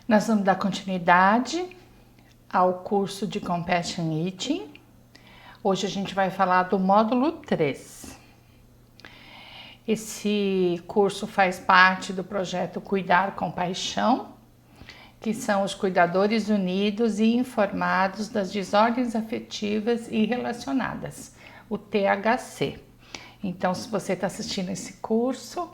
Nós vamos dar continuidade ao curso de Compassion Eating. Hoje a gente vai falar do módulo 3. Esse curso faz parte do projeto Cuidar com Paixão, que são os cuidadores unidos e informados das desordens afetivas e relacionadas, o THC. Então, se você está assistindo esse curso,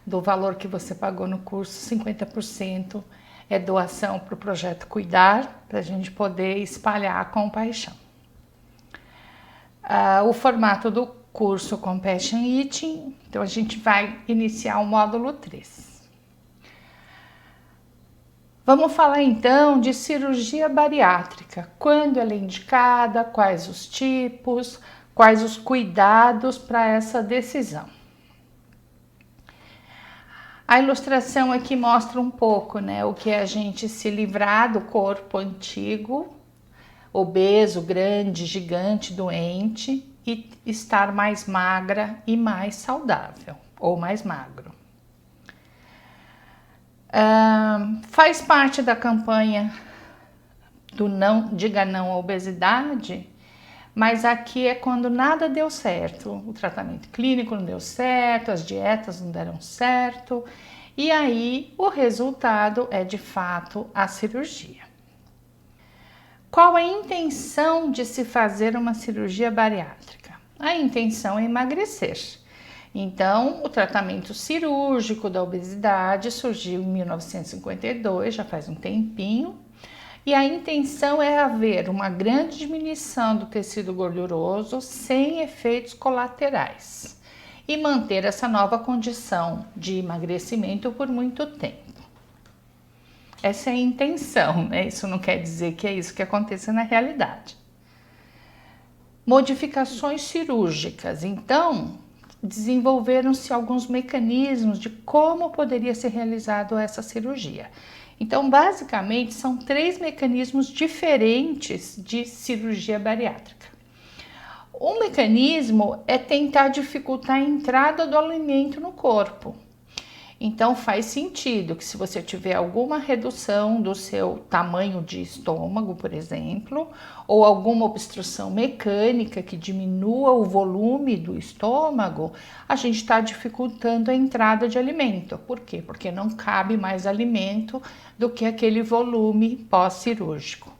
do valor que você pagou no curso, 50% é doação para o projeto Cuidar, para a gente poder espalhar a compaixão. O formato do curso Compassion Eating, então a gente vai iniciar o módulo 3. Vamos falar então de cirurgia bariátrica, quando ela é indicada, quais os tipos, quais os cuidados para essa decisão. A ilustração aqui mostra um pouco, né, o que é a gente se livrar do corpo antigo, obeso, grande, gigante, doente e estar mais magra e mais saudável, ou mais magro. Faz parte da campanha do Diga Não à Obesidade, mas aqui é quando nada deu certo, o tratamento clínico não deu certo, as dietas não deram certo, e aí o resultado é de fato a cirurgia. Qual a intenção de se fazer uma cirurgia bariátrica? A intenção é emagrecer. Então, o tratamento cirúrgico da obesidade surgiu em 1952, já faz um tempinho, e a intenção é haver uma grande diminuição do tecido gorduroso sem efeitos colaterais e manter essa nova condição de emagrecimento por muito tempo. Essa é a intenção, né? Isso não quer dizer que é isso que aconteça na realidade. Modificações cirúrgicas. Então, desenvolveram-se alguns mecanismos de como poderia ser realizado essa cirurgia. Então, basicamente, são 3 mecanismos diferentes de cirurgia bariátrica. Um mecanismo é tentar dificultar a entrada do alimento no corpo. Então, faz sentido que se você tiver alguma redução do seu tamanho de estômago, por exemplo, ou alguma obstrução mecânica que diminua o volume do estômago, a gente está dificultando a entrada de alimento. Por quê? Porque não cabe mais alimento do que aquele volume pós-cirúrgico.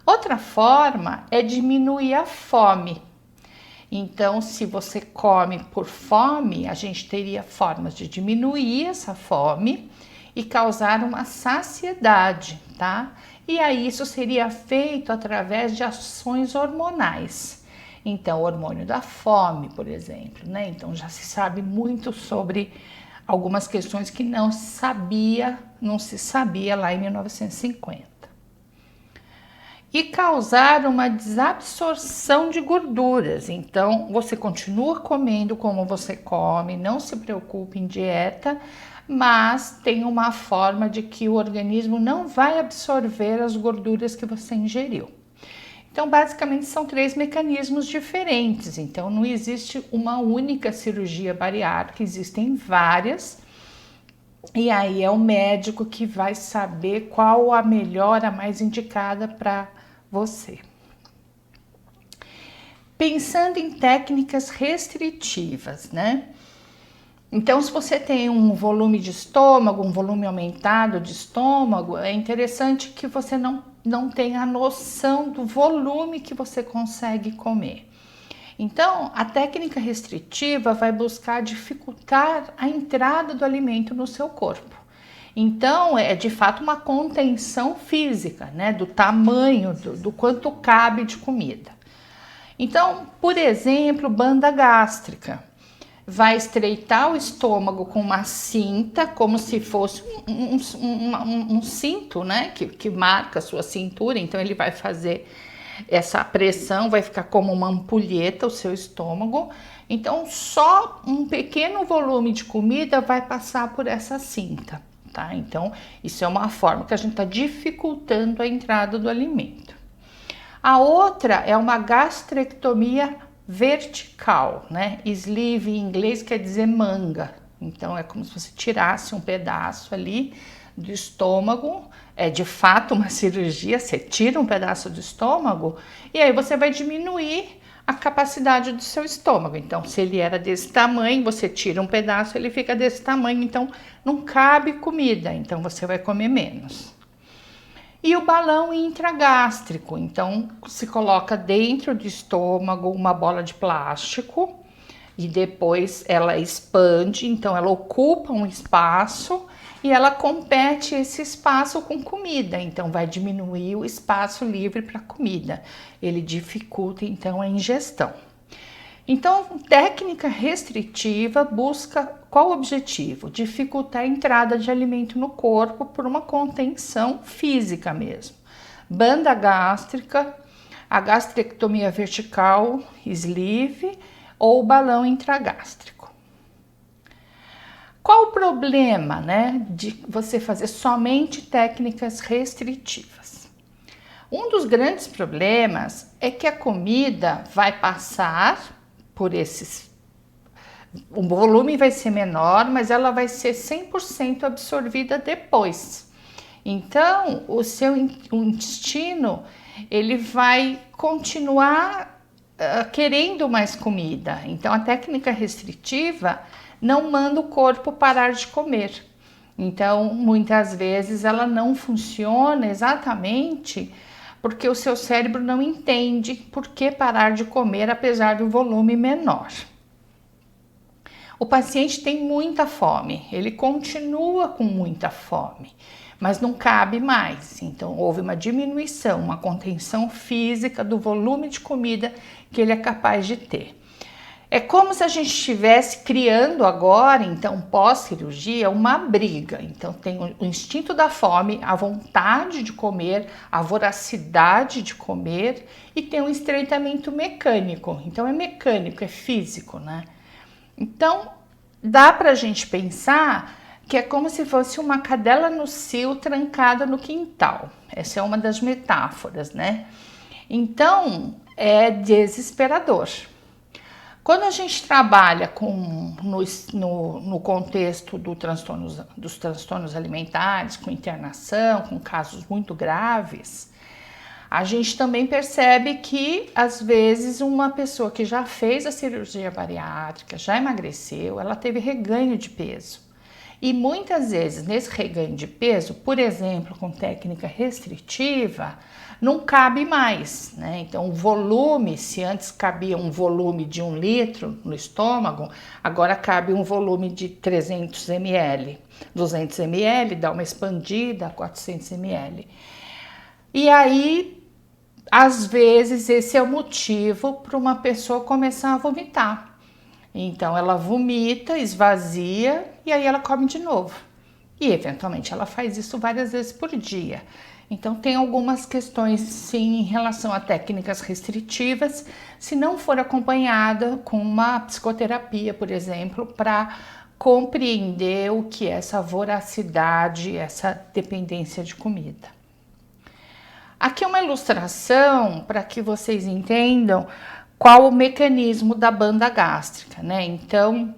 Outra forma é diminuir a fome. Então, se você come por fome, a gente teria formas de diminuir essa fome e causar uma saciedade, tá? E aí isso seria feito através de ações hormonais. Então, o hormônio da fome, por exemplo, né? Então, já se sabe muito sobre algumas questões que não se sabia lá em 1950. E causar uma desabsorção de gorduras. Então, você continua comendo como você come, não se preocupe em dieta, mas tem uma forma de que o organismo não vai absorver as gorduras que você ingeriu. Então, basicamente, são 3 mecanismos diferentes. Então, não existe uma única cirurgia bariátrica, existem várias. E aí é o médico que vai saber qual a melhor, a mais indicada para você. Pensando em técnicas restritivas, né? Então, se você tem um volume de estômago, um volume aumentado de estômago, é interessante que você não tenha a noção do volume que você consegue comer. Então, a técnica restritiva vai buscar dificultar a entrada do alimento no seu corpo. Então, é de fato uma contenção física, né, do tamanho, do quanto cabe de comida. Então, por exemplo, banda gástrica. Vai estreitar o estômago com uma cinta, como se fosse um cinto, né, que marca a sua cintura. Então, ele vai fazer essa pressão, vai ficar como uma ampulheta o seu estômago. Então, só um pequeno volume de comida vai passar por essa cinta. Tá? Então, isso é uma forma que a gente está dificultando a entrada do alimento. A outra é uma gastrectomia vertical, né? Sleeve em inglês quer dizer manga. Então, é como se você tirasse um pedaço ali do estômago, é de fato uma cirurgia, você tira um pedaço do estômago e aí você vai diminuir a capacidade do seu estômago. Então, se ele era desse tamanho, você tira um pedaço, ele fica desse tamanho, então não cabe comida, então você vai comer menos. E o balão intragástrico, então se coloca dentro do estômago uma bola de plástico e depois ela expande, então ela ocupa um espaço e ela compete esse espaço com comida, então vai diminuir o espaço livre para comida. Ele dificulta então a ingestão. Então, técnica restritiva busca qual objetivo? Dificultar a entrada de alimento no corpo por uma contenção física mesmo. Banda gástrica, a gastrectomia vertical, sleeve ou balão intragástrico. Qual o problema, né, de você fazer somente técnicas restritivas? Um dos grandes problemas é que a comida vai passar por o volume vai ser menor, mas ela vai ser 100% absorvida depois. Então, o seu intestino, ele vai continuar querendo mais comida. Então, a técnica restritiva não manda o corpo parar de comer. Então, muitas vezes ela não funciona exatamente porque o seu cérebro não entende por que parar de comer apesar do volume menor. O paciente tem muita fome, ele continua com muita fome, mas não cabe mais. Então, houve uma diminuição, uma contenção física do volume de comida que ele é capaz de ter. É como se a gente estivesse criando agora, então, pós-cirurgia, uma briga. Então, tem o instinto da fome, a vontade de comer, a voracidade de comer e tem um estreitamento mecânico. Então, é mecânico, é físico, né? Então, dá pra gente pensar que é como se fosse uma cadela no cio trancada no quintal. Essa é uma das metáforas, né? Então, é desesperador. Quando a gente trabalha no contexto dos transtornos alimentares, com internação, com casos muito graves, a gente também percebe que, às vezes, uma pessoa que já fez a cirurgia bariátrica, já emagreceu, ela teve reganho de peso. E muitas vezes, nesse reganho de peso, por exemplo, com técnica restritiva, não cabe mais, né? Então, o volume, se antes cabia um volume de 1 litro no estômago, agora cabe um volume de 300 ml, 200 ml, dá uma expandida a 400 ml. E aí, às vezes, esse é o motivo para uma pessoa começar a vomitar. Então, ela vomita, esvazia e aí ela come de novo. E, eventualmente, ela faz isso várias vezes por dia. Então, tem algumas questões, sim, em relação a técnicas restritivas, se não for acompanhada com uma psicoterapia, por exemplo, para compreender o que é essa voracidade, essa dependência de comida. Aqui é uma ilustração para que vocês entendam qual o mecanismo da banda gástrica, né? Então,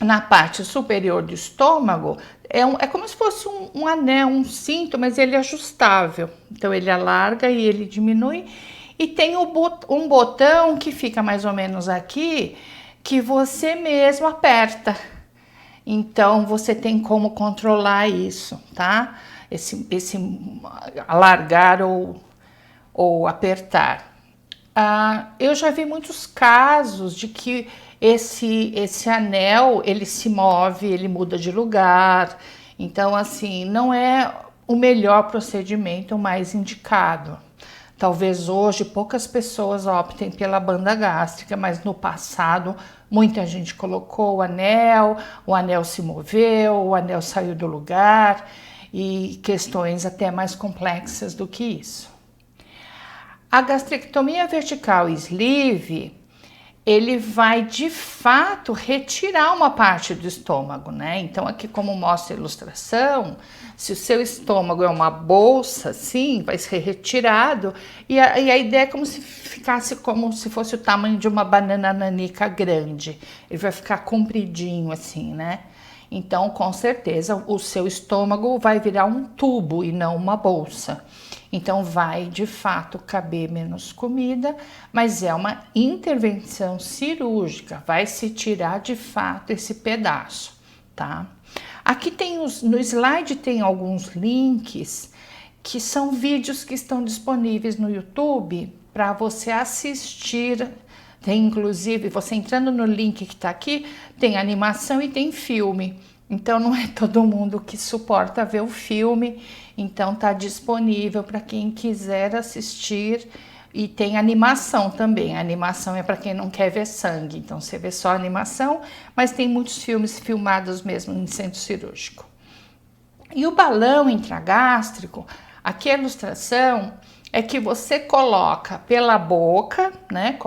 na parte superior do estômago, é como se fosse um anel, um cinto, mas ele é ajustável. Então, ele alarga e ele diminui. E tem um botão que fica mais ou menos aqui, que você mesmo aperta. Então, você tem como controlar isso, tá? Esse alargar ou apertar. Eu já vi muitos casos de que esse anel, ele se move, ele muda de lugar. Então, assim, não é o melhor procedimento, o mais indicado. Talvez hoje poucas pessoas optem pela banda gástrica, mas no passado muita gente colocou o anel se moveu, o anel saiu do lugar e questões até mais complexas do que isso. A gastrectomia vertical sleeve, ele vai de fato retirar uma parte do estômago, né? Então, aqui, como mostra a ilustração, se o seu estômago é uma bolsa, assim, vai ser retirado, e a ideia é como se ficasse como se fosse o tamanho de uma banana nanica grande. Ele vai ficar compridinho, assim, né? Então, com certeza, o seu estômago vai virar um tubo e não uma bolsa. Então, vai de fato caber menos comida, mas é uma intervenção cirúrgica, vai se tirar de fato esse pedaço, tá? Aqui tem no slide tem alguns links que são vídeos que estão disponíveis no YouTube para você assistir. Tem inclusive, você entrando no link que está aqui, tem animação e tem filme. Então não é todo mundo que suporta ver o filme, então tá disponível para quem quiser assistir. E tem animação também. A animação é para quem não quer ver sangue, então você vê só a animação, mas tem muitos filmes filmados mesmo em centro cirúrgico. E o balão intragástrico, aqui a ilustração é que você coloca pela boca, né?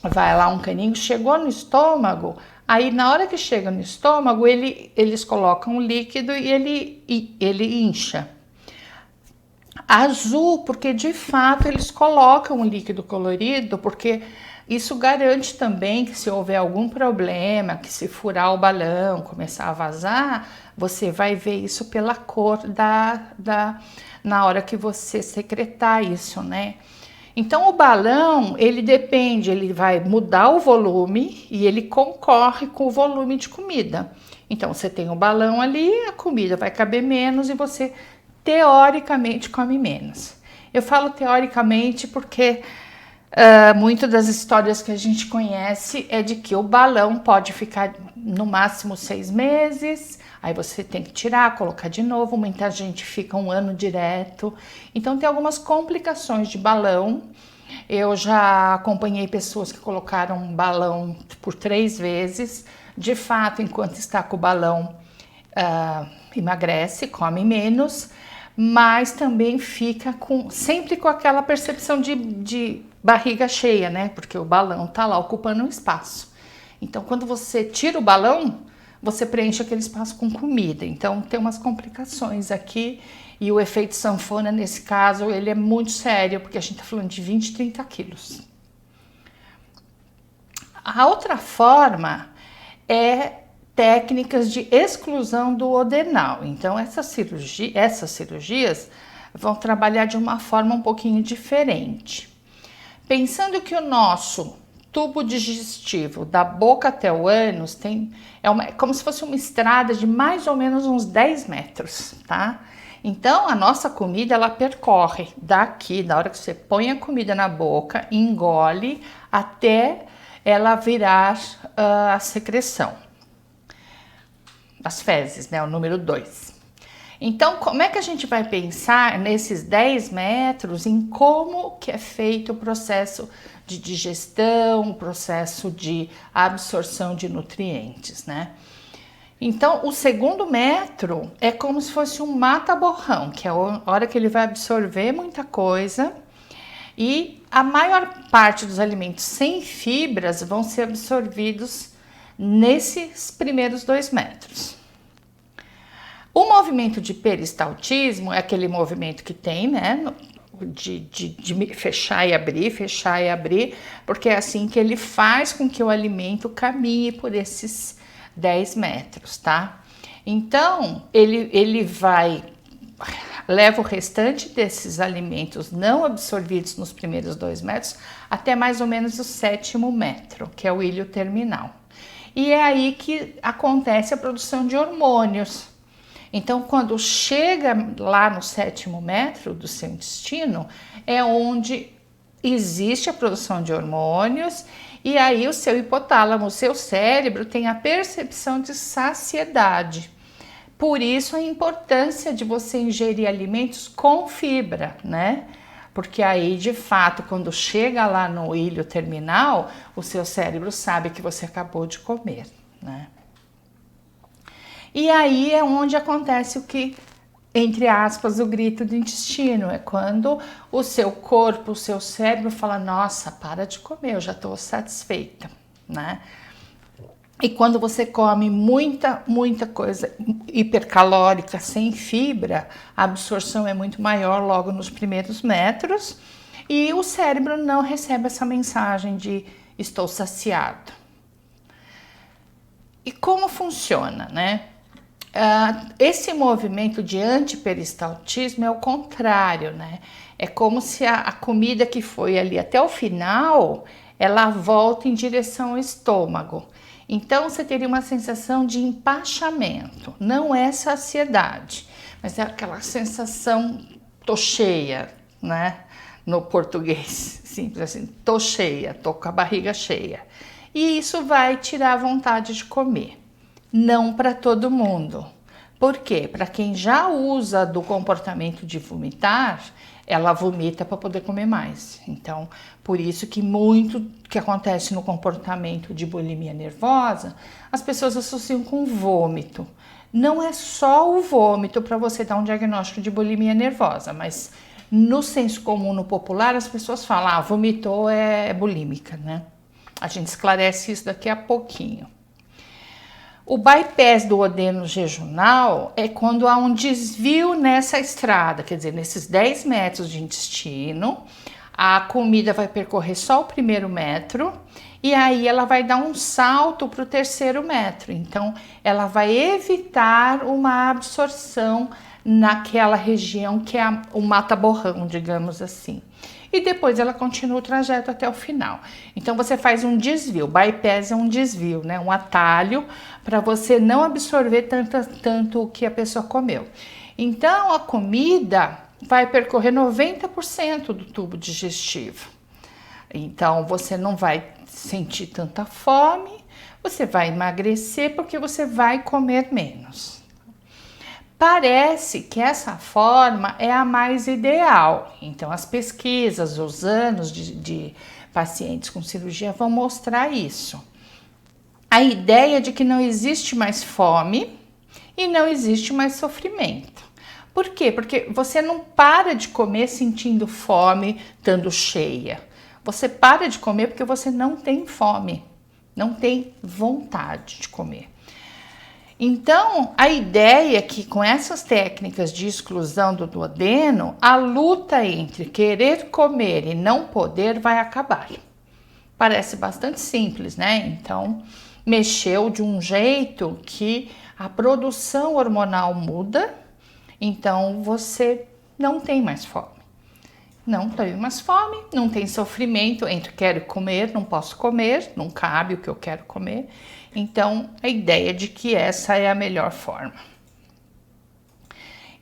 Vai lá um caninho, chegou no estômago, aí na hora que chega no estômago, eles colocam o líquido e ele incha. Azul, porque de fato eles colocam o líquido colorido, porque isso garante também que se houver algum problema, que se furar o balão, começar a vazar, você vai ver isso pela cor na hora que você secretar isso, né? Então o balão, ele depende, ele vai mudar o volume e ele concorre com o volume de comida. Então você tem o balão ali, a comida vai caber menos e você teoricamente come menos. Eu falo teoricamente porque muitas das histórias que a gente conhece é de que o balão pode ficar no máximo 6 meses, aí você tem que tirar, colocar de novo, muita gente fica 1 ano direto, então tem algumas complicações de balão. Eu já acompanhei pessoas que colocaram um balão por 3 vezes, de fato, enquanto está com o balão, emagrece, come menos, mas também fica sempre com aquela percepção de barriga cheia, né? Porque o balão tá lá ocupando um espaço. Então, quando você tira o balão, você preenche aquele espaço com comida. Então, tem umas complicações aqui e o efeito sanfona, nesse caso, ele é muito sério, porque a gente tá falando de 20, 30 quilos. A outra forma é técnicas de exclusão do adenal. Então, essas cirurgias vão trabalhar de uma forma um pouquinho diferente. Pensando que o nosso tubo digestivo, da boca até o ânus, é como se fosse uma estrada de mais ou menos uns 10 metros, tá? Então, a nossa comida, ela percorre daqui, da hora que você põe a comida na boca, engole, até ela virar a secreção. As fezes, né? O número 2. Então, como é que a gente vai pensar nesses 10 metros em como que é feito o processo de digestão, o processo de absorção de nutrientes, né? Então, o segundo metro é como se fosse um mata-borrão, que é a hora que ele vai absorver muita coisa, e a maior parte dos alimentos sem fibras vão ser absorvidos nesses primeiros 2 metros. O movimento de peristaltismo é aquele movimento que tem, né, de fechar e abrir, porque é assim que ele faz com que o alimento caminhe por esses 10 metros, tá? Então, ele leva o restante desses alimentos não absorvidos nos primeiros 2 metros até mais ou menos o 7º metro, que é o ilho terminal. E é aí que acontece a produção de hormônios. Então, quando chega lá no 7º metro do seu intestino, é onde existe a produção de hormônios, e aí o seu hipotálamo, o seu cérebro, tem a percepção de saciedade. Por isso a importância de você ingerir alimentos com fibra, né? Porque aí, de fato, quando chega lá no ilho terminal, o seu cérebro sabe que você acabou de comer, né? E aí é onde acontece o que, entre aspas, o grito do intestino. É quando o seu corpo, o seu cérebro fala, nossa, para de comer, eu já estou satisfeita, né? E quando você come muita coisa hipercalórica, sem fibra, a absorção é muito maior logo nos primeiros metros e o cérebro não recebe essa mensagem de estou saciado. E como funciona, né? Esse movimento de antiperistaltismo é o contrário, né? É como se a comida que foi ali até o final, ela volta em direção ao estômago. Então você teria uma sensação de empachamento, não é saciedade, mas é aquela sensação, tô cheia, né? No português, simples assim, tô cheia, tô com a barriga cheia. E isso vai tirar a vontade de comer. Não para todo mundo. Por quê? Para quem já usa do comportamento de vomitar, ela vomita para poder comer mais. Então, por isso que muito que acontece no comportamento de bulimia nervosa, as pessoas associam com vômito. Não é só o vômito para você dar um diagnóstico de bulimia nervosa, mas no senso comum, no popular, as pessoas falam, vomitou é bulímica, né? A gente esclarece isso daqui a pouquinho. O bypass do duodeno jejunal é quando há um desvio nessa estrada, quer dizer, nesses 10 metros de intestino, a comida vai percorrer só o primeiro metro e aí ela vai dar um salto para o terceiro metro. Então, ela vai evitar uma absorção naquela região que é o mata-borrão, digamos assim. E depois ela continua o trajeto até o final. Então você faz um desvio, bypass é um desvio, né? Um atalho para você não absorver tanto o que a pessoa comeu. Então a comida vai percorrer 90% do tubo digestivo. Então você não vai sentir tanta fome, você vai emagrecer porque você vai comer menos. Parece que essa forma é a mais ideal. Então, as pesquisas, os anos de pacientes com cirurgia vão mostrar isso. A ideia de que não existe mais fome e não existe mais sofrimento. Por quê? Porque você não para de comer sentindo fome, estando cheia. Você para de comer porque você não tem fome, não tem vontade de comer. Então, a ideia é que com essas técnicas de exclusão do duodeno, a luta entre querer comer e não poder vai acabar. Parece bastante simples, né? Então, mexeu de um jeito que a produção hormonal muda, então você não tem mais fome. Não tem mais fome, não tem sofrimento entre quero comer, não posso comer, não cabe o que eu quero comer. Então, a ideia de que essa é a melhor forma.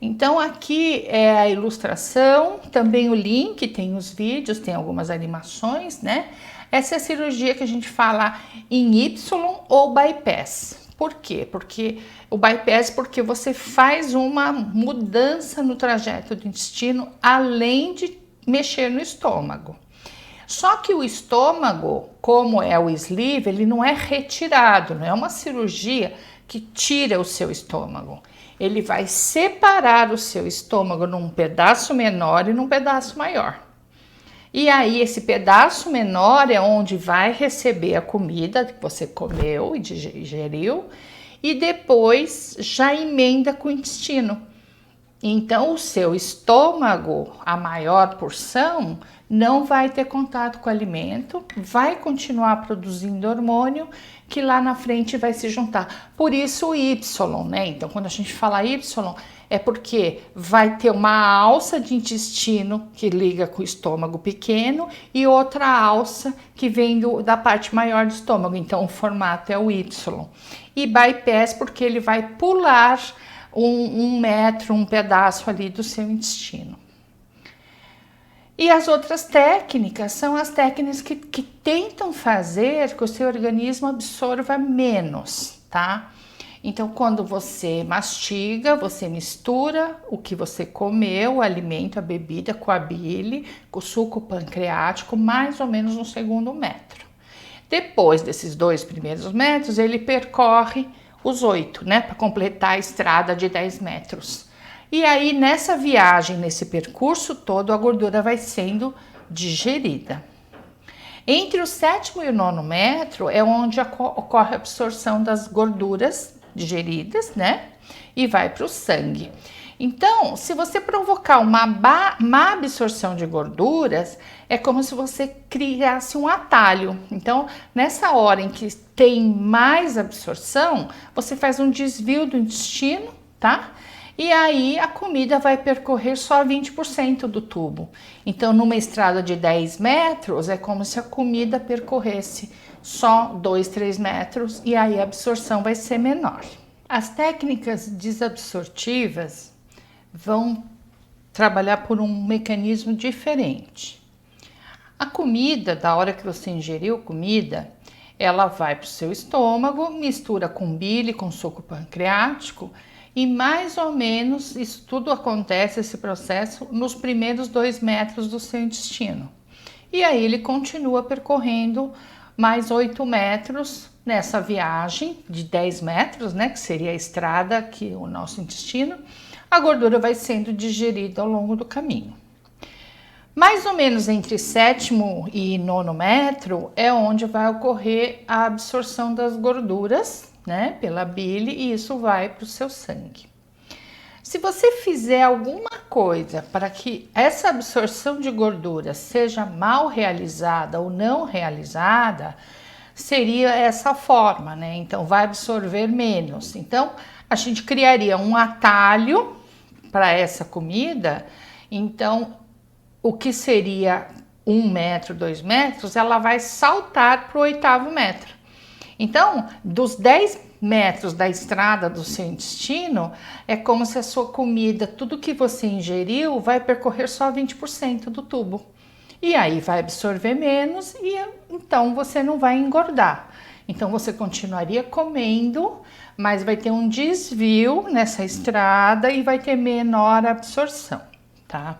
Então, aqui é a ilustração, também o link, tem os vídeos, tem algumas animações, né? Essa é a cirurgia que a gente fala em Y ou bypass. Por quê? Porque o bypass, porque você faz uma mudança no trajeto do intestino, além de mexer no estômago. Só que o estômago, como é o sleeve, ele não é retirado, não é uma cirurgia que tira o seu estômago. Ele vai separar o seu estômago num pedaço menor e num pedaço maior. E aí esse pedaço menor é onde vai receber a comida que você comeu e digeriu e depois já emenda com o intestino. Então, o seu estômago, a maior porção, não vai ter contato com o alimento, vai continuar produzindo hormônio que lá na frente vai se juntar. Por isso o Y, né? Então, quando a gente fala Y, é porque vai ter uma alça de intestino que liga com o estômago pequeno e outra alça que vem da parte maior do estômago. Então, o formato é o Y. E bypass porque ele vai pular um metro, um pedaço ali do seu intestino. E as outras técnicas são as técnicas que tentam fazer que o seu organismo absorva menos, tá? Então, quando você mastiga, você mistura o que você comeu, o alimento, a bebida, com a bile, com o suco pancreático, mais ou menos no segundo metro. Depois desses 2 primeiros metros, ele percorre os 8, né, para completar a estrada de 10 metros. E aí, nessa viagem, nesse percurso todo, a gordura vai sendo digerida. Entre o 7º e o 9º metro é onde ocorre a absorção das gorduras digeridas, né, e vai para o sangue. Então, se você provocar uma má absorção de gorduras, é como se você criasse um atalho. Então, nessa hora em que tem mais absorção, você faz um desvio do intestino, tá? E aí a comida vai percorrer só 20% do tubo. Então, numa estrada de 10 metros, é como se a comida percorresse só 2, 3 metros e aí a absorção vai ser menor. As técnicas desabsortivas vão trabalhar por um mecanismo diferente. A comida, da hora que você ingeriu comida, ela vai para o seu estômago, mistura com bile, com suco pancreático e mais ou menos isso tudo acontece, esse processo, nos primeiros 2 metros do seu intestino. E aí ele continua percorrendo mais 8 metros nessa viagem de 10 metros, né, que seria a estrada que o nosso intestino, a gordura vai sendo digerida ao longo do caminho. Mais ou menos entre 7º e 9º metro é onde vai ocorrer a absorção das gorduras, né, pela bile, e isso vai para o seu sangue. Se você fizer alguma coisa para que essa absorção de gordura seja mal realizada ou não realizada, seria essa forma, né? Então vai absorver menos. Então a gente criaria um atalho para essa comida. Então o que seria 1 metro, 2 metros, ela vai saltar para o 8º metro. Então, dos 10 metros da estrada do seu intestino, é como se a sua comida, tudo que você ingeriu, vai percorrer só 20% do tubo. E aí vai absorver menos e então você não vai engordar. Então você continuaria comendo, mas vai ter um desvio nessa estrada e vai ter menor absorção, tá?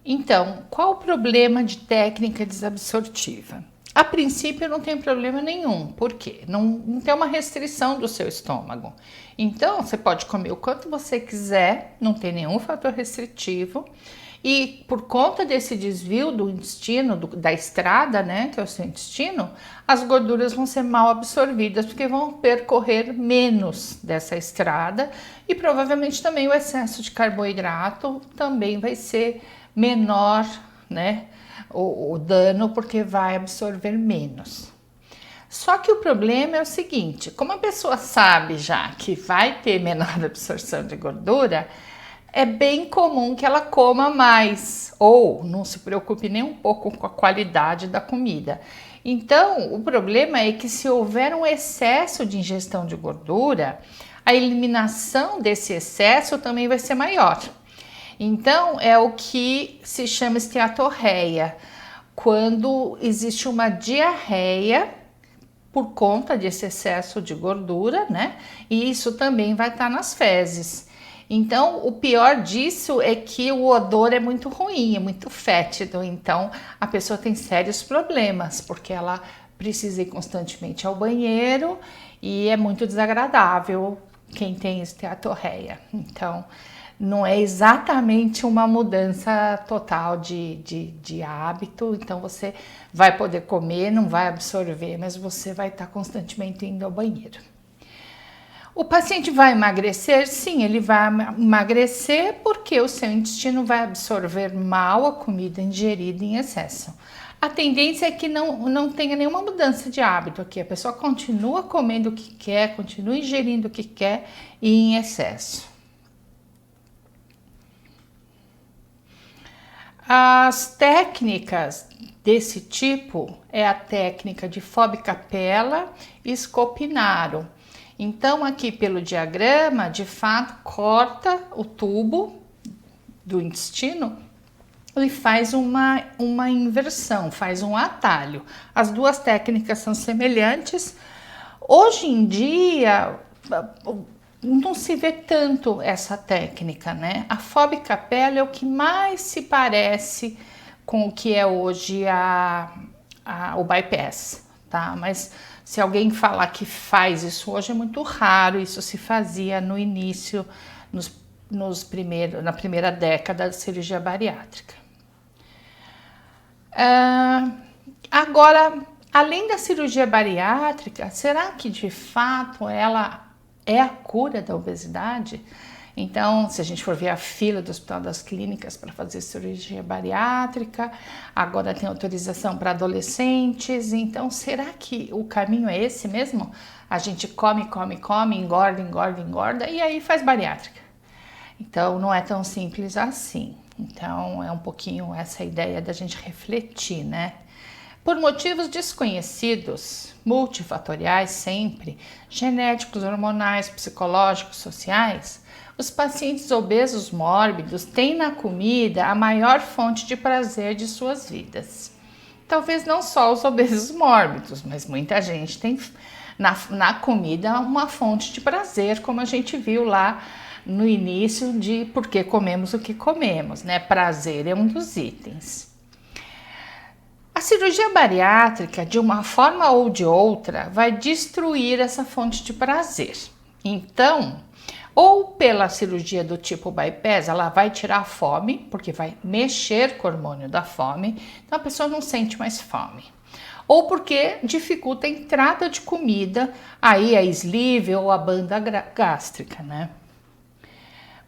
Então, qual o problema de técnica desabsortiva? A princípio não tem problema nenhum, por quê? Não tem uma restrição do seu estômago. Então, você pode comer o quanto você quiser, não tem nenhum fator restritivo. E por conta desse desvio do intestino, da estrada, né, que é o seu intestino, as gorduras vão ser mal absorvidas, porque vão percorrer menos dessa estrada e provavelmente também o excesso de carboidrato também vai ser menor, né, o dano, porque vai absorver menos. Só que o problema é o seguinte, como a pessoa sabe já que vai ter menor absorção de gordura, é bem comum que ela coma mais ou não se preocupe nem um pouco com a qualidade da comida. Então, o problema é que se houver um excesso de ingestão de gordura, a eliminação desse excesso também vai ser maior. Então, é o que se chama esteatorreia, quando existe uma diarreia por conta desse excesso de gordura, né? E isso também vai estar nas fezes. Então, o pior disso é que o odor é muito ruim, é muito fétido. Então, a pessoa tem sérios problemas, porque ela precisa ir constantemente ao banheiro e é muito desagradável quem tem esteatorreia. Então, não é exatamente uma mudança total de hábito. Então, você vai poder comer, não vai absorver, mas você vai estar constantemente indo ao banheiro. O paciente vai emagrecer? Sim, ele vai emagrecer porque o seu intestino vai absorver mal a comida ingerida em excesso. A tendência é que não tenha nenhuma mudança de hábito aqui. A pessoa continua comendo o que quer, continua ingerindo o que quer e em excesso. As técnicas desse tipo é a técnica de Fobbi-Capella e Scopinaro. Então, aqui pelo diagrama, de fato, corta o tubo do intestino e faz uma inversão, faz um atalho. As duas técnicas são semelhantes. Hoje em dia, não se vê tanto essa técnica, né? A Fobbi-Capella é o que mais se parece com o que é hoje o bypass, tá? Mas se alguém falar que faz isso hoje, é muito raro. Isso se fazia no início, na primeira década da cirurgia bariátrica. Agora, além da cirurgia bariátrica, será que de fato ela é a cura da obesidade? Então, se a gente for ver a fila do Hospital das Clínicas para fazer cirurgia bariátrica, agora tem autorização para adolescentes. Então, será que o caminho é esse mesmo? A gente come, come, come, engorda, engorda, engorda e aí faz bariátrica. Então, não é tão simples assim. Então, é um pouquinho essa ideia da gente refletir, né? Por motivos desconhecidos, multifatoriais sempre, genéticos, hormonais, psicológicos, sociais, os pacientes obesos mórbidos têm na comida a maior fonte de prazer de suas vidas. Talvez não só os obesos mórbidos, mas muita gente tem na comida uma fonte de prazer, como a gente viu lá no início de por que comemos o que comemos, né? Prazer é um dos itens. A cirurgia bariátrica, de uma forma ou de outra, vai destruir essa fonte de prazer. Então, ou pela cirurgia do tipo bypass, ela vai tirar a fome, porque vai mexer com o hormônio da fome, então a pessoa não sente mais fome. Ou porque dificulta a entrada de comida, aí a sleeve ou a banda gástrica, né?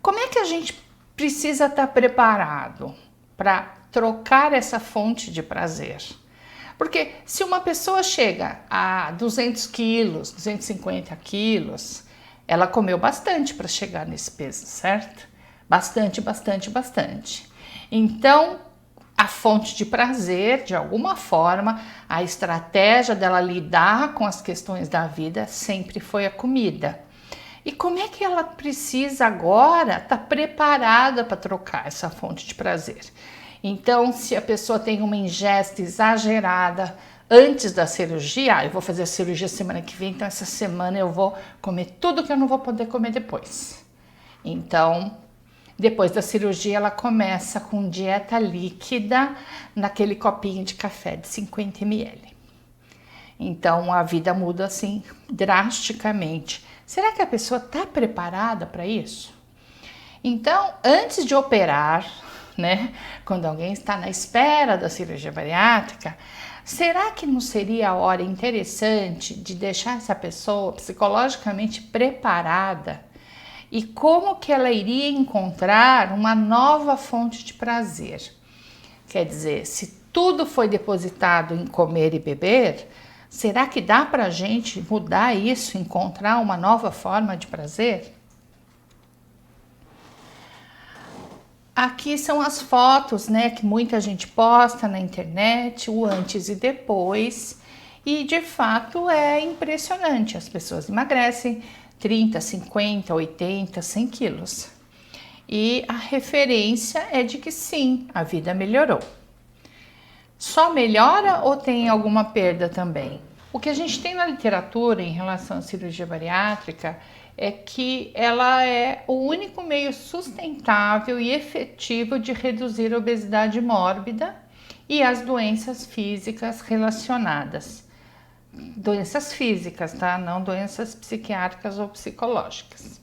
Como é que a gente precisa estar preparado para trocar essa fonte de prazer? Porque se uma pessoa chega a 200 quilos, 250 quilos, ela comeu bastante para chegar nesse peso, certo? Bastante, bastante, bastante. Então, a fonte de prazer, de alguma forma, a estratégia dela lidar com as questões da vida sempre foi a comida. E como é que ela precisa agora estar preparada para trocar essa fonte de prazer? Então, se a pessoa tem uma ingesta exagerada antes da cirurgia, eu vou fazer a cirurgia semana que vem, então essa semana eu vou comer tudo que eu não vou poder comer depois. Então, depois da cirurgia, ela começa com dieta líquida naquele copinho de café de 50 ml. Então, a vida muda assim drasticamente. Será que a pessoa está preparada para isso? Então, antes de operar, né, quando alguém está na espera da cirurgia bariátrica, será que não seria a hora interessante de deixar essa pessoa psicologicamente preparada? E como que ela iria encontrar uma nova fonte de prazer? Quer dizer, se tudo foi depositado em comer e beber, será que dá para a gente mudar isso, encontrar uma nova forma de prazer? Aqui são as fotos, né, que muita gente posta na internet, o antes e depois, e de fato é impressionante, as pessoas emagrecem 30, 50, 80, 100 quilos. E a referência é de que sim, a vida melhorou. Só melhora ou tem alguma perda também? O que a gente tem na literatura em relação à cirurgia bariátrica é que ela é o único meio sustentável e efetivo de reduzir a obesidade mórbida e as doenças físicas relacionadas. Doenças físicas, tá? Não doenças psiquiátricas ou psicológicas.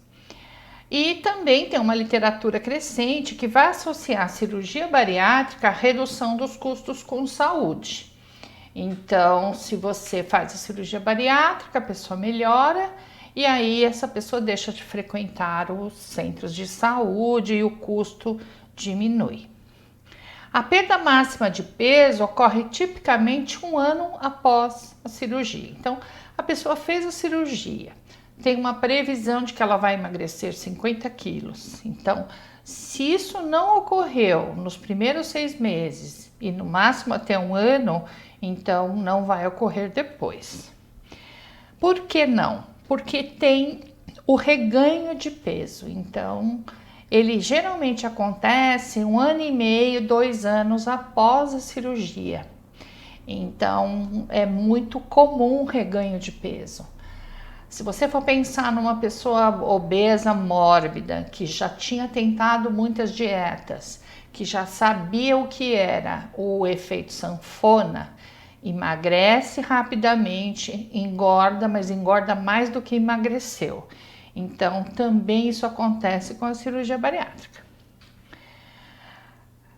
E também tem uma literatura crescente que vai associar a cirurgia bariátrica à redução dos custos com saúde. Então, se você faz a cirurgia bariátrica, a pessoa melhora e aí essa pessoa deixa de frequentar os centros de saúde e o custo diminui. A perda máxima de peso ocorre tipicamente 1 ano após a cirurgia. Então, a pessoa fez a cirurgia, tem uma previsão de que ela vai emagrecer 50 quilos. Então, se isso não ocorreu nos primeiros 6 meses e no máximo até 1 ano, então não vai ocorrer depois. Por que não? Porque tem o reganho de peso. Então, ele geralmente acontece 1 ano e meio, 2 anos após a cirurgia. Então, é muito comum o reganho de peso. Se você for pensar numa pessoa obesa, mórbida, que já tinha tentado muitas dietas, que já sabia o que era o efeito sanfona, emagrece rapidamente, engorda, mas engorda mais do que emagreceu. Então, também isso acontece com a cirurgia bariátrica.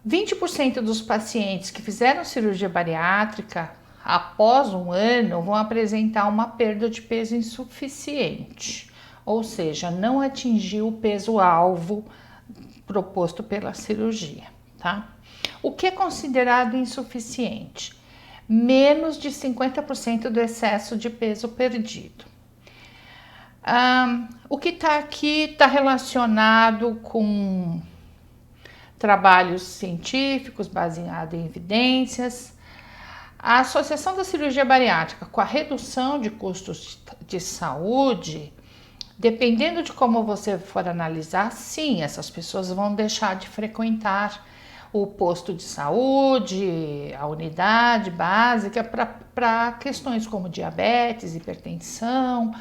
20% dos pacientes que fizeram cirurgia bariátrica após 1 ano vão apresentar uma perda de peso insuficiente, ou seja, não atingiu o peso-alvo proposto pela cirurgia, tá? O que é considerado insuficiente? Menos de 50% do excesso de peso perdido. O que está aqui está relacionado com trabalhos científicos baseados em evidências. A associação da cirurgia bariátrica com a redução de custos de saúde, dependendo de como você for analisar, sim, essas pessoas vão deixar de frequentar o posto de saúde, a unidade básica, para questões como diabetes, hipertensão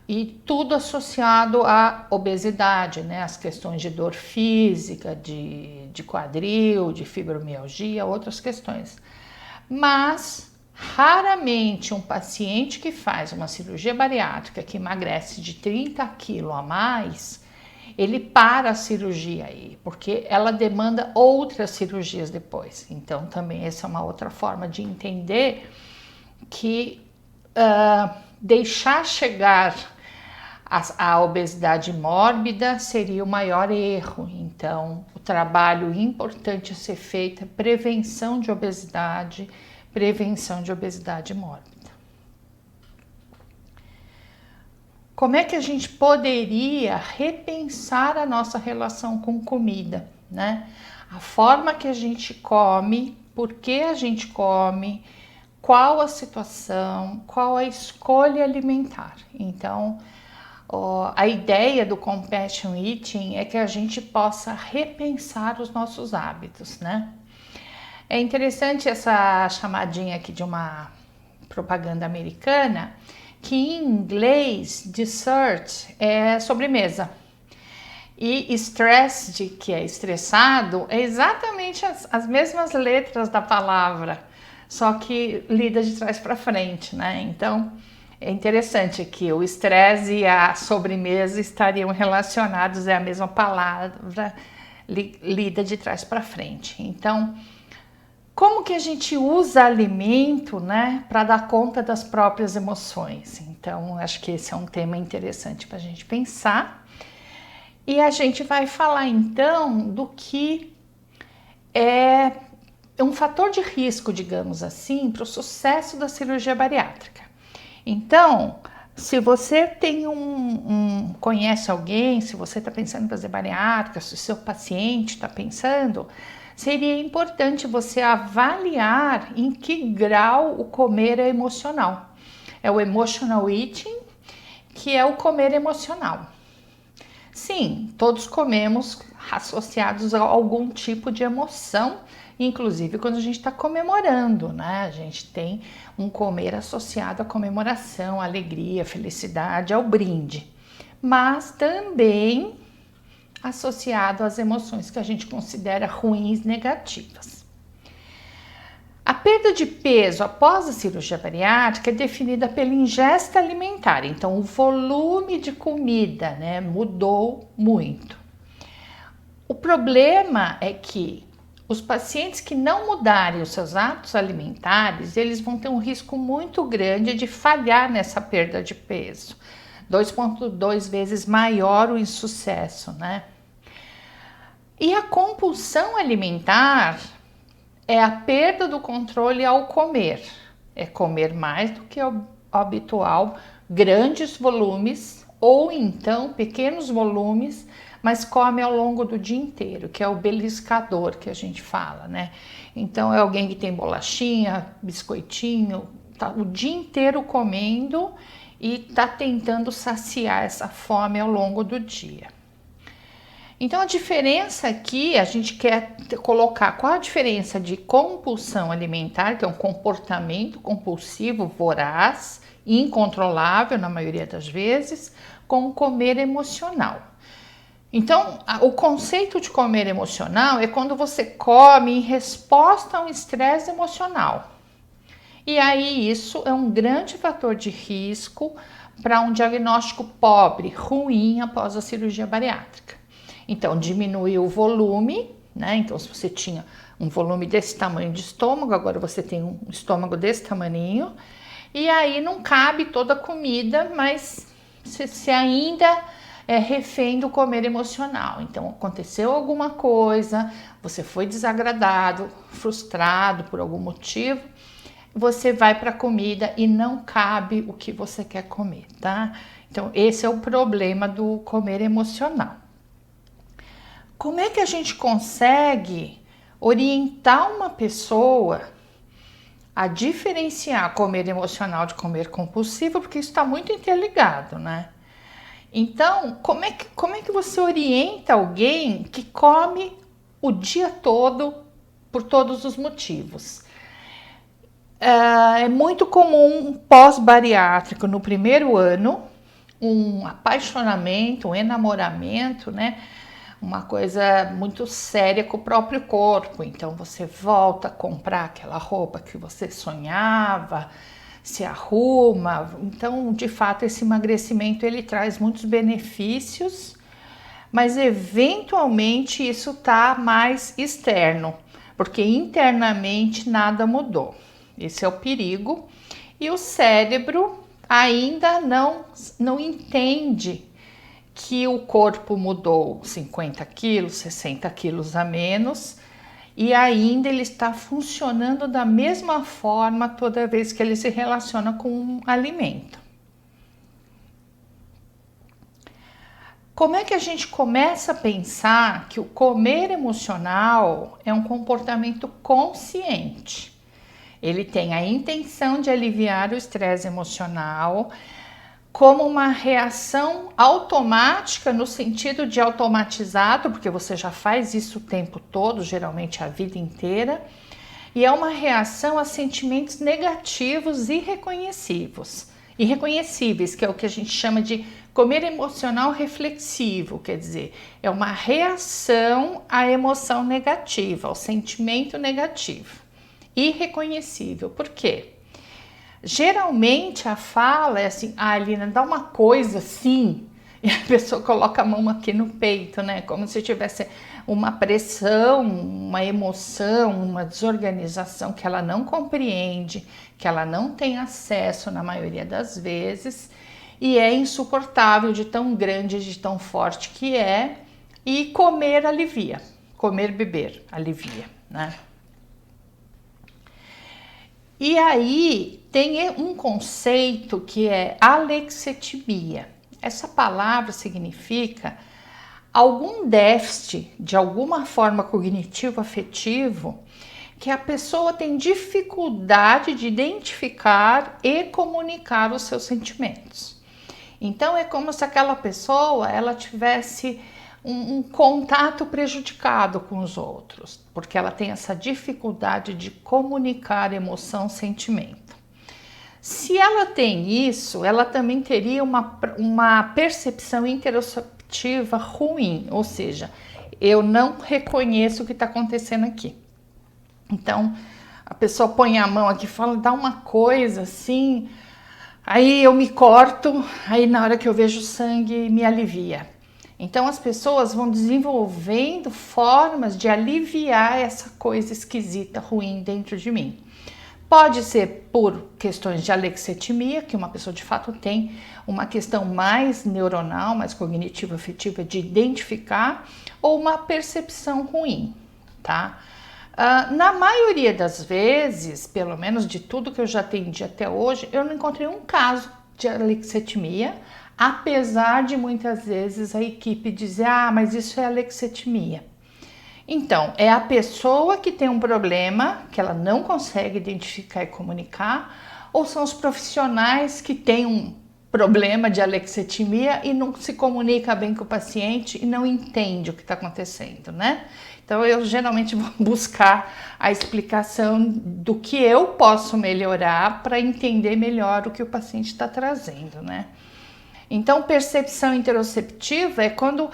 e tudo associado à obesidade, né? As questões de dor física, de quadril, de fibromialgia, outras questões. Mas raramente um paciente que faz uma cirurgia bariátrica que emagrece de 30 quilos a mais, ele para a cirurgia aí, porque ela demanda outras cirurgias depois. Então também essa é uma outra forma de entender que deixar chegar a obesidade mórbida seria o maior erro. Então, o trabalho importante a ser feito é prevenção de obesidade mórbida. Como é que a gente poderia repensar a nossa relação com comida, né? A forma que a gente come, por que a gente come, qual a situação, qual a escolha alimentar. Então, a ideia do Compassion Eating é que a gente possa repensar os nossos hábitos, né? É interessante essa chamadinha aqui de uma propaganda americana, que em inglês, dessert é sobremesa. E stressed, que é estressado, é exatamente as mesmas letras da palavra, só que lida de trás para frente, né? Então, é interessante que o estresse e a sobremesa estariam relacionados, é a mesma palavra, lida de trás para frente. Então, como que a gente usa alimento, né, para dar conta das próprias emoções? Então, acho que esse é um tema interessante para a gente pensar. E a gente vai falar, então, do que é um fator de risco, digamos assim, para o sucesso da cirurgia bariátrica. Então, se você tem conhece alguém, se você está pensando em fazer bariátrica, se o seu paciente está pensando, seria importante você avaliar em que grau o comer é emocional. É o emotional eating, que é o comer emocional. Sim, todos comemos associados a algum tipo de emoção, inclusive quando a gente está comemorando, né? A gente tem um comer associado à comemoração, à alegria, à felicidade, ao brinde, mas também associado às emoções que a gente considera ruins, negativas. A perda de peso após a cirurgia bariátrica é definida pela ingesta alimentar, então o volume de comida, né, mudou muito. O problema é que os pacientes que não mudarem os seus hábitos alimentares, eles vão ter um risco muito grande de falhar nessa perda de peso. 2,2 vezes maior o insucesso, né? E a compulsão alimentar é a perda do controle ao comer. É comer mais do que o habitual, grandes volumes ou então pequenos volumes, mas come ao longo do dia inteiro, que é o beliscador que a gente fala, né? Então é alguém que tem bolachinha, biscoitinho, tá o dia inteiro comendo e tá tentando saciar essa fome ao longo do dia. Então a diferença aqui, a gente quer colocar qual a diferença de compulsão alimentar, que é um comportamento compulsivo, voraz, incontrolável na maioria das vezes, com o comer emocional. Então, o conceito de comer emocional é quando você come em resposta a um estresse emocional. E aí isso é um grande fator de risco para um diagnóstico pobre, ruim após a cirurgia bariátrica. Então, diminuiu o volume, né? Então, se você tinha um volume desse tamanho de estômago, agora você tem um estômago desse tamaninho. E aí não cabe toda a comida, mas se ainda é refém do comer emocional. Então, aconteceu alguma coisa, você foi desagradado, frustrado por algum motivo, você vai para a comida e não cabe o que você quer comer, tá? Então, esse é o problema do comer emocional. Como é que a gente consegue orientar uma pessoa a diferenciar comer emocional de comer compulsivo? Porque isso está muito interligado, né? Então, como é que você orienta alguém que come o dia todo por todos os motivos? É muito comum pós-bariátrico no primeiro ano, um apaixonamento, um enamoramento, né? Uma coisa muito séria com o próprio corpo. Então você volta a comprar aquela roupa que você sonhava, se arruma. Então, de fato, esse emagrecimento ele traz muitos benefícios, mas eventualmente isso tá mais externo, porque internamente nada mudou. Esse é o perigo. E o cérebro ainda não entende que o corpo mudou 50 quilos, 60 quilos a menos, e ainda ele está funcionando da mesma forma toda vez que ele se relaciona com um alimento. Como é que a gente começa a pensar que o comer emocional é um comportamento consciente? Ele tem a intenção de aliviar o estresse emocional como uma reação automática, no sentido de automatizado, porque você já faz isso o tempo todo, geralmente a vida inteira, e é uma reação a sentimentos negativos irreconhecíveis, que é o que a gente chama de comer emocional reflexivo, quer dizer, é uma reação à emoção negativa, ao sentimento negativo, irreconhecível. Por quê? Geralmente a fala é assim: ah, Alina, dá uma coisa assim, e a pessoa coloca a mão aqui no peito, né? Como se tivesse uma pressão, uma emoção, uma desorganização que ela não compreende, que ela não tem acesso na maioria das vezes, e é insuportável de tão grande, de tão forte que é, e comer alivia, beber alivia, né? E aí tem um conceito que é alexithymia. Essa palavra significa algum déficit de alguma forma cognitivo-afetivo que a pessoa tem dificuldade de identificar e comunicar os seus sentimentos. Então é como se aquela pessoa ela tivesse um contato prejudicado com os outros, porque ela tem essa dificuldade de comunicar emoção, sentimento. Se ela tem isso, ela também teria uma percepção interoceptiva ruim, ou seja, eu não reconheço o que está acontecendo aqui. Então, a pessoa põe a mão aqui e fala, dá uma coisa assim, aí eu me corto, aí na hora que eu vejo sangue me alivia. Então as pessoas vão desenvolvendo formas de aliviar essa coisa esquisita, ruim dentro de mim. Pode ser por questões de alexithymia, que uma pessoa de fato tem uma questão mais neuronal, mais cognitiva, afetiva de identificar, ou uma percepção ruim, tá? Na maioria das vezes, pelo menos de tudo que eu já atendi até hoje, eu não encontrei um caso de alexithymia, apesar de muitas vezes a equipe dizer, ah, mas isso é alexithymia. Então, é a pessoa que tem um problema que ela não consegue identificar e comunicar, ou são os profissionais que têm um problema de alexithymia e não se comunica bem com o paciente e não entende o que está acontecendo, né? Então, eu geralmente vou buscar a explicação do que eu posso melhorar para entender melhor o que o paciente está trazendo, né? Então, percepção interoceptiva é quando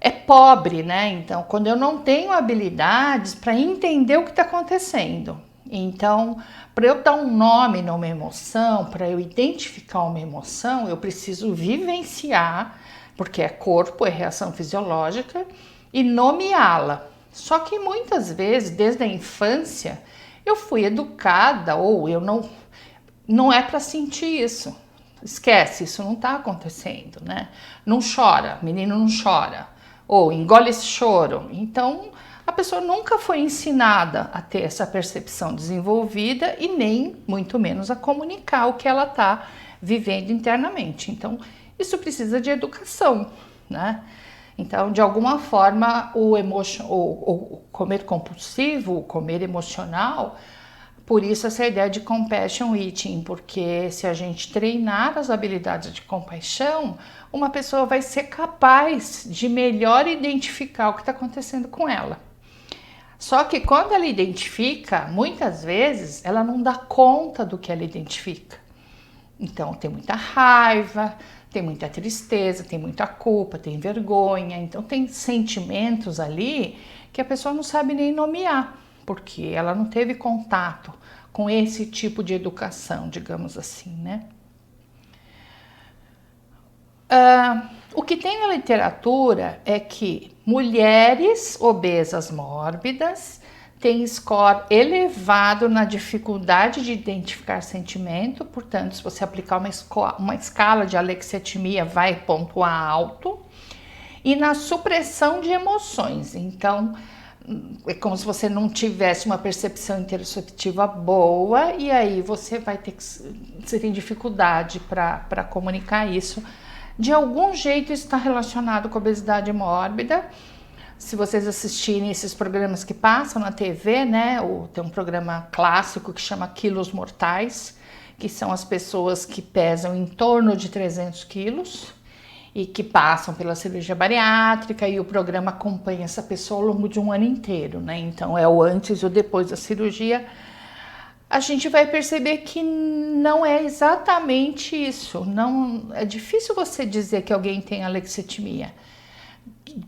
é pobre, né? Então, quando eu não tenho habilidades para entender o que está acontecendo. Então, para eu dar um nome numa emoção, para eu identificar uma emoção, eu preciso vivenciar, porque é corpo, é reação fisiológica, e nomeá-la. Só que muitas vezes, desde a infância, eu fui educada ou eu não é para sentir isso. esquece, isso não está acontecendo, né? Não chora, menino não chora, ou engole esse choro. Então, a pessoa nunca foi ensinada a ter essa percepção desenvolvida e nem, muito menos, a comunicar o que ela está vivendo internamente. Então, isso precisa de educação, né? Então, de alguma forma, o comer compulsivo, o comer emocional, por isso essa ideia de compassion eating, porque se a gente treinar as habilidades de compaixão, uma pessoa vai ser capaz de melhor identificar o que está acontecendo com ela. Só que quando ela identifica, muitas vezes ela não dá conta do que ela identifica. Então tem muita raiva, tem muita tristeza, tem muita culpa, tem vergonha. Então tem sentimentos ali que a pessoa não sabe nem nomear, porque ela não teve contato com esse tipo de educação, digamos assim, né? O que tem na literatura é que mulheres obesas mórbidas têm score elevado na dificuldade de identificar sentimento, portanto, se você aplicar uma escala de alexitimia, vai pontuar alto, e na supressão de emoções. Então, é como se você não tivesse uma percepção interoceptiva boa, e aí você vai ter que, você tem dificuldade para comunicar isso. De algum jeito isso está relacionado com a obesidade mórbida. Se vocês assistirem esses programas que passam na TV, né, tem um programa clássico que chama Quilos Mortais, que são as pessoas que pesam em torno de 300 quilos e que passam pela cirurgia bariátrica, e o programa acompanha essa pessoa ao longo de um ano inteiro, né? Então é o antes e o depois da cirurgia. A gente vai perceber que não é exatamente isso. Não, é difícil você dizer que alguém tem alexitimia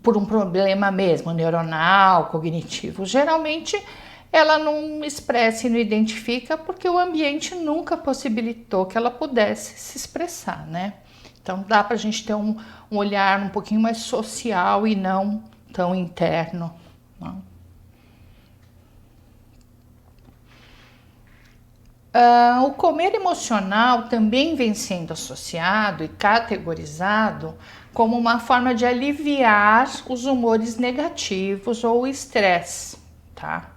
por um problema mesmo, neuronal, cognitivo. Geralmente ela não expressa e não identifica porque o ambiente nunca possibilitou que ela pudesse se expressar, né? Então dá pra gente ter um olhar um pouquinho mais social e não tão interno, não? O comer emocional também vem sendo associado e categorizado como uma forma de aliviar os humores negativos ou o estresse, tá?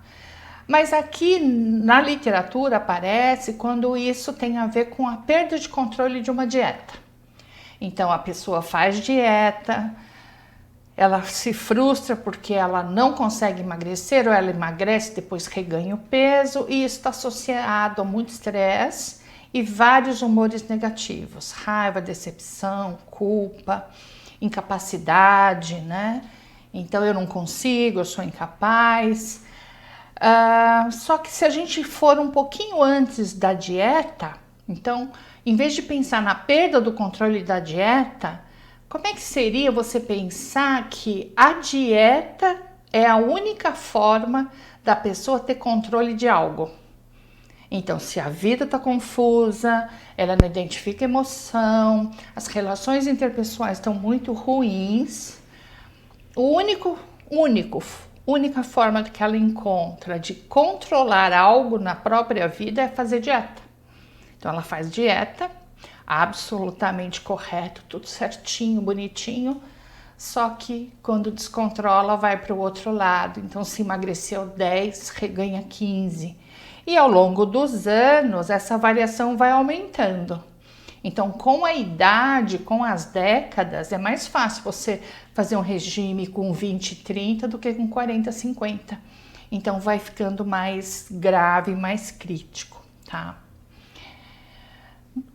Mas aqui na literatura aparece quando isso tem a ver com a perda de controle de uma dieta. Então a pessoa faz dieta, ela se frustra porque ela não consegue emagrecer, ou ela emagrece e depois reganha o peso, e isso está associado a muito estresse e vários humores negativos, raiva, decepção, culpa, incapacidade, né? Então eu não consigo, eu sou incapaz. Só que se a gente for um pouquinho antes da dieta, então, em vez de pensar na perda do controle da dieta, como é que seria você pensar que a dieta é a única forma da pessoa ter controle de algo? Então, se a vida está confusa, ela não identifica emoção, as relações interpessoais estão muito ruins, única forma que ela encontra de controlar algo na própria vida é fazer dieta. Então ela faz dieta, absolutamente correto, tudo certinho, bonitinho, só que quando descontrola vai para o outro lado. Então se emagreceu 10, reganha 15. E ao longo dos anos essa variação vai aumentando. Então, com a idade, com as décadas, é mais fácil você fazer um regime com 20, 30 do que com 40, 50. Então, vai ficando mais grave, mais crítico, tá?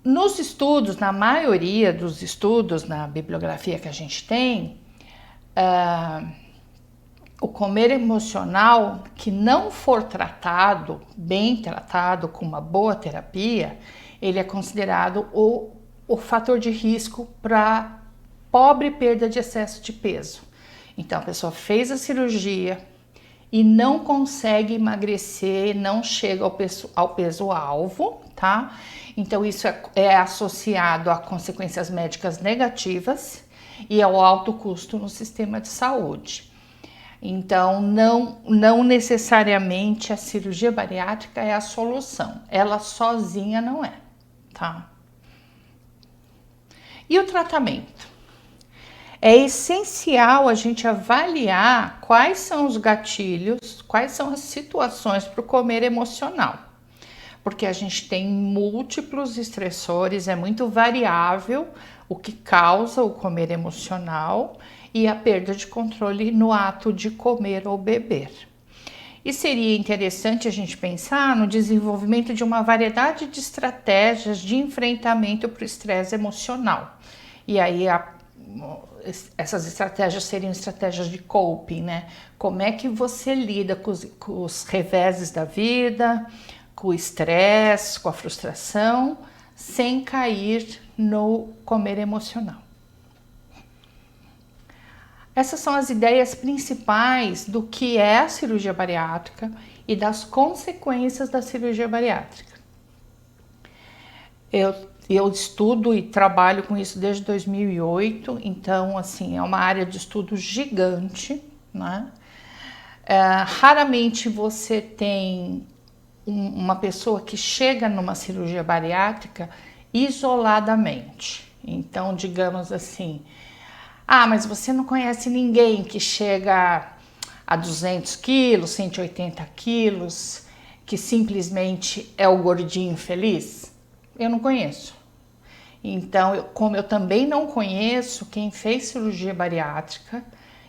Nos estudos, na maioria dos estudos, na bibliografia que a gente tem, o comer emocional que não for tratado, bem tratado, com uma boa terapia, ele é considerado o fator de risco para pobre perda de excesso de peso. Então a pessoa fez a cirurgia e não consegue emagrecer, não chega ao peso alvo, tá? Então isso é associado a consequências médicas negativas e ao alto custo no sistema de saúde. Então, não necessariamente a cirurgia bariátrica é a solução. Ela sozinha não é, tá? E o tratamento? É essencial a gente avaliar quais são os gatilhos, quais são as situações para o comer emocional, porque a gente tem múltiplos estressores, é muito variável o que causa o comer emocional e a perda de controle no ato de comer ou beber. E seria interessante a gente pensar no desenvolvimento de uma variedade de estratégias de enfrentamento para o estresse emocional. E aí essas estratégias seriam estratégias de coping, né? Como é que você lida com os reveses da vida, com o estresse, com a frustração, sem cair no comer emocional. Essas são as ideias principais do que é a cirurgia bariátrica e das consequências da cirurgia bariátrica. Eu estudo e trabalho com isso desde 2008, então assim é uma área de estudo gigante, né? Raramente você tem uma pessoa que chega numa cirurgia bariátrica isoladamente. Então, digamos assim, mas você não conhece ninguém que chega a 200 quilos, 180 quilos, que simplesmente é o gordinho feliz? Eu não conheço. Então, como eu também não conheço quem fez cirurgia bariátrica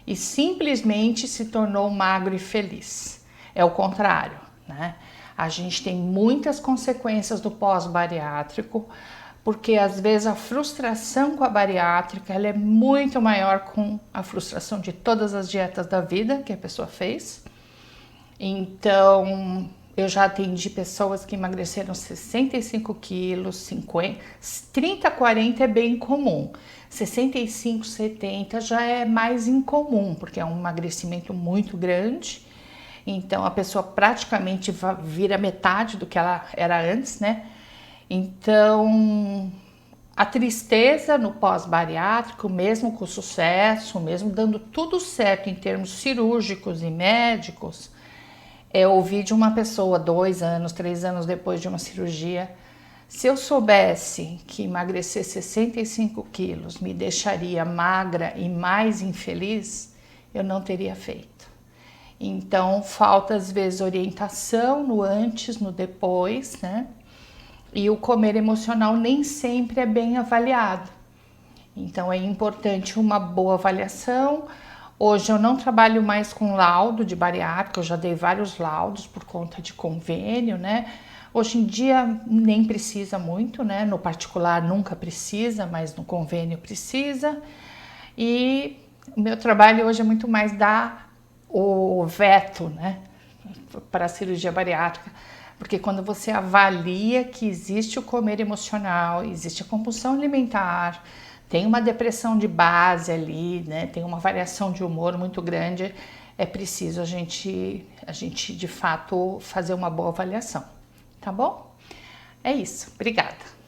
e simplesmente se tornou magro e feliz. É o contrário, né? A gente tem muitas consequências do pós-bariátrico, porque às vezes a frustração com a bariátrica ela é muito maior com a frustração de todas as dietas da vida que a pessoa fez. Então, eu já atendi pessoas que emagreceram 65 quilos, 50, 30, 40 é bem comum. 65, 70 já é mais incomum, porque é um emagrecimento muito grande. Então, a pessoa praticamente vira metade do que ela era antes, né? Então, a tristeza no pós-bariátrico, mesmo com sucesso, mesmo dando tudo certo em termos cirúrgicos e médicos, é ouvir de uma pessoa 2 anos, 3 anos depois de uma cirurgia: se eu soubesse que emagrecer 65 quilos me deixaria magra e mais infeliz, eu não teria feito. Então, falta às vezes orientação no antes, no depois, né? E o comer emocional nem sempre é bem avaliado. Então, é importante uma boa avaliação. Hoje eu não trabalho mais com laudo de bariátrica, eu já dei vários laudos por conta de convênio, né? Hoje em dia nem precisa muito, né? No particular nunca precisa, mas no convênio precisa. E o meu trabalho hoje é muito mais dar o veto, né? Para a cirurgia bariátrica, porque quando você avalia que existe o comer emocional, existe a compulsão alimentar, tem uma depressão de base ali, né? Tem uma variação de humor muito grande, é preciso a gente de fato fazer uma boa avaliação, tá bom? É isso, obrigada.